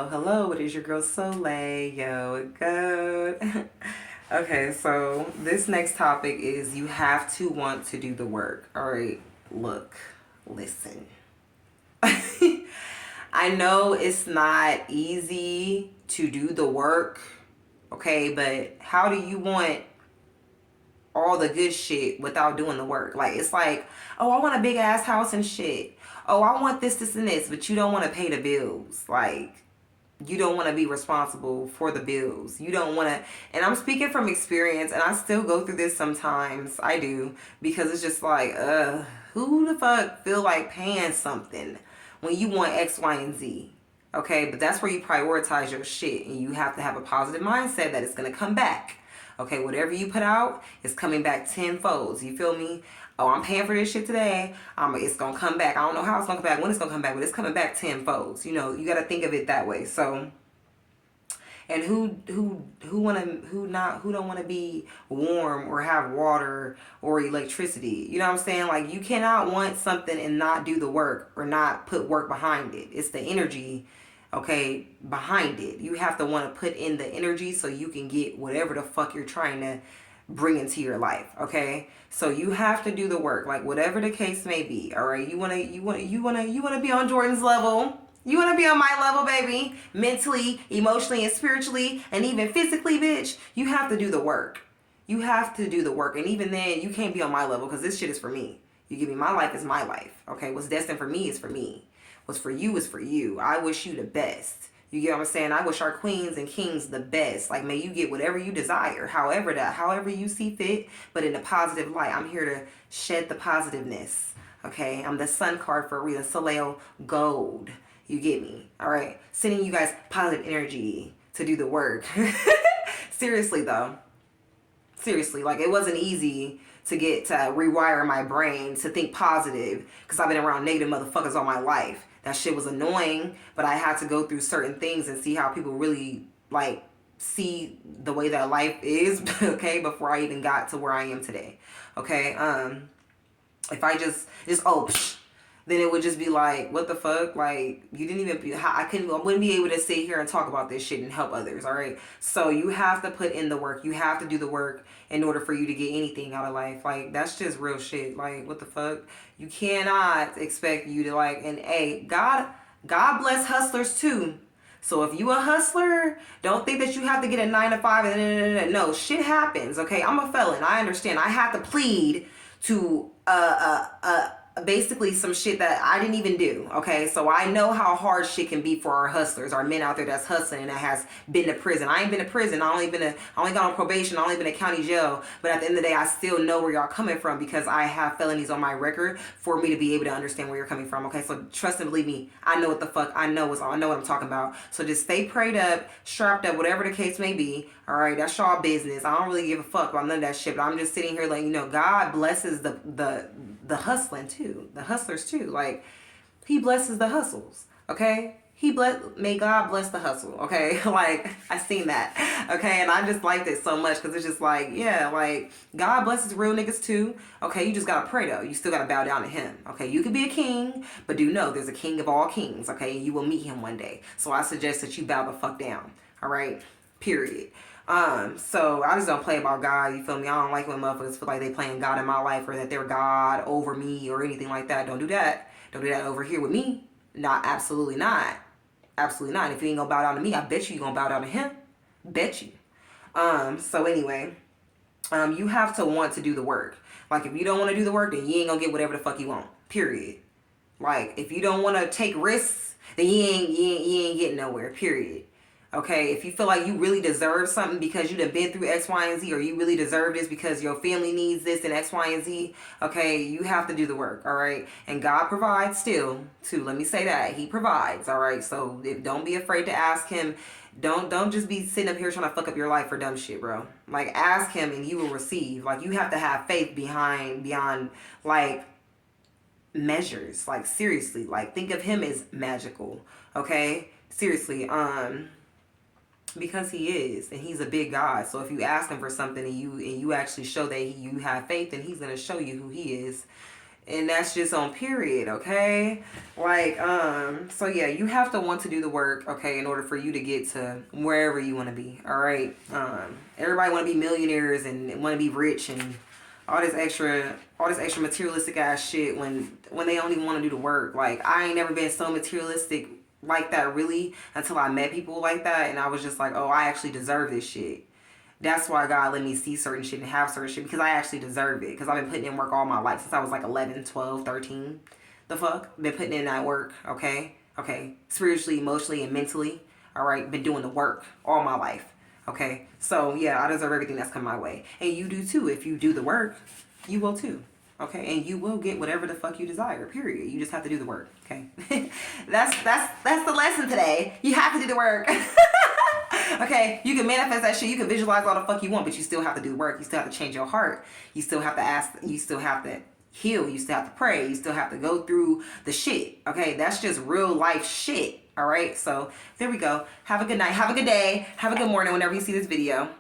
Hello, it is your girl Soleil. Yo, good. Okay, so this next topic is you have to want to do the work. All right, look, listen. I know it's not easy to do the work, okay, but how do you want all the good shit without doing the work? Like, it's like, oh, I want a big ass house and shit. Oh, I want this, this, and this, but you don't want to pay the bills. Like, you don't want to be responsible for the bills. You don't want to, and I'm speaking from experience, and I still go through this sometimes. I do, because it's just like, who the fuck feel like paying something when you want X, Y, and Z? Okay, but that's where you prioritize your shit, and you have to have a positive mindset that it's gonna come back. Okay, whatever you put out is coming back tenfold. You feel me? Oh, I'm paying for this shit today. It's gonna come back. I don't know how it's gonna come back, when it's gonna come back, but it's coming back tenfold. You know, you gotta think of it that way. So, and who don't want to be warm or have water or electricity? You know what I'm saying? Like, you cannot want something and not do the work or not put work behind it. It's the energy, okay, behind it. You have to want to put in the energy so you can get whatever the fuck you're trying to bring into your life. Okay, so you have to do the work, like whatever the case may be. All right, you want to be on Jordan's level. You want to be on my level, baby. Mentally, emotionally, and spiritually, and even physically, bitch. You have to do the work. You have to do the work. And even then, you can't be on my level because this shit is for me. You give me my life is my life. Okay, what's destined for me is for me. What's for you is for you. I wish you the best. You get what I'm saying? I wish our queens and kings the best. Like, may you get whatever you desire, however you see fit, but in a positive light. I'm here to shed the positiveness. Okay, I'm the sun card for a reason. Soleil gold. You get me? All right, sending you guys positive energy to do the work. Seriously though, seriously, like, it wasn't easy to get to rewire my brain to think positive because I've been around negative motherfuckers all my life. That shit was annoying, but I had to go through certain things and see how people really, like, see the way that life is, okay, before I even got to where I am today. Okay, if I just oh psh, then it would just be like, what the fuck? Like, you didn't even I wouldn't be able to sit here and talk about this shit and help others. All right, so you have to put in the work. You have to do the work in order for you to get anything out of life. Like, that's just real shit. Like, what the fuck? You cannot expect you to, like, and hey, God bless hustlers too. So if you a hustler, don't think that you have to get a 9 to 5 and no, shit happens. Okay, I'm a felon. I understand. I have to plead to basically some shit that I didn't even do. Okay, so I know how hard shit can be for our hustlers, our men out there that's hustling and that has been to prison. I ain't been to prison. I only got on probation. I only been to county jail. But at the end of the day, I still know where y'all coming from because I have felonies on my record for me to be able to understand where you're coming from. Okay, so trust and believe me, I know what the fuck I know what I'm talking about. So just stay prayed up, strapped up, whatever the case may be. All right, that's y'all business. I don't really give a fuck about none of that shit. But I'm just sitting here letting you know, God blesses the hustling too, the hustlers too. Like, he blesses the hustles. Okay, may God bless the hustle. Okay, like, I seen that. Okay, and I just liked it so much because it's just like, yeah, like, God blesses real niggas too. Okay, you just gotta pray though. You still gotta bow down to him. Okay, you could be a king, but do know there's a king of all kings. Okay, and you will meet him one day. So I suggest that you bow the fuck down. All right, period. So I just don't play about God, you feel me? I don't like when motherfuckers feel like they playing God in my life or that they're God over me or anything like that. Don't do that. Don't do that over here with me. Not, absolutely not. Absolutely not. If you ain't gonna bow down to me, I bet you gonna bow down to him. Bet you. So anyway, you have to want to do the work. Like, if you don't want to do the work, then you ain't gonna get whatever the fuck you want. Period. Like, if you don't want to take risks, then you ain't getting nowhere. Period. Okay, if you feel like you really deserve something because you done been through X, Y, and Z, or you really deserve this because your family needs this and X, Y, and Z, okay, you have to do the work, all right? And God provides still, too. Let me say that. He provides, all right? So don't be afraid to ask him. Don't just be sitting up here trying to fuck up your life for dumb shit, bro. Like, ask him and you will receive. Like, you have to have faith beyond, like, measures. Like, seriously. Like, think of him as magical, okay? Seriously, because he is, and he's a big God. So if you ask him for something and you actually show that you have faith, then he's gonna show you who he is And that's just on period, okay? Like, so yeah, you have to want to do the work, okay, in order for you to get to wherever you want to be, all right? Everybody want to be millionaires and want to be rich and all this extra materialistic ass shit when they only want to do the work. Like, I ain't never been so materialistic like that really until I met people like that, and I was just like, oh, I actually deserve this shit. That's why God let me see certain shit and have certain shit, because I actually deserve it. Because I've been putting in work all my life since I was like 11, 12, 13. The fuck? Been putting in that work, okay? Okay. Spiritually, emotionally, and mentally. All right? Been doing the work all my life. Okay? So, yeah, I deserve everything that's come my way. And you do too. If you do the work, you will too. Okay? And you will get whatever the fuck you desire, period. You just have to do the work, okay? That's the lesson today. You have to do the work. Okay, you can manifest that shit, you can visualize all the fuck you want, but you still have to do the work. You still have to change your heart. You still have to ask, you still have to heal, you still have to pray, you still have to go through the shit. Okay, that's just real life shit. All right, so there we go. Have a good night, have a good day, have a good morning whenever you see this video.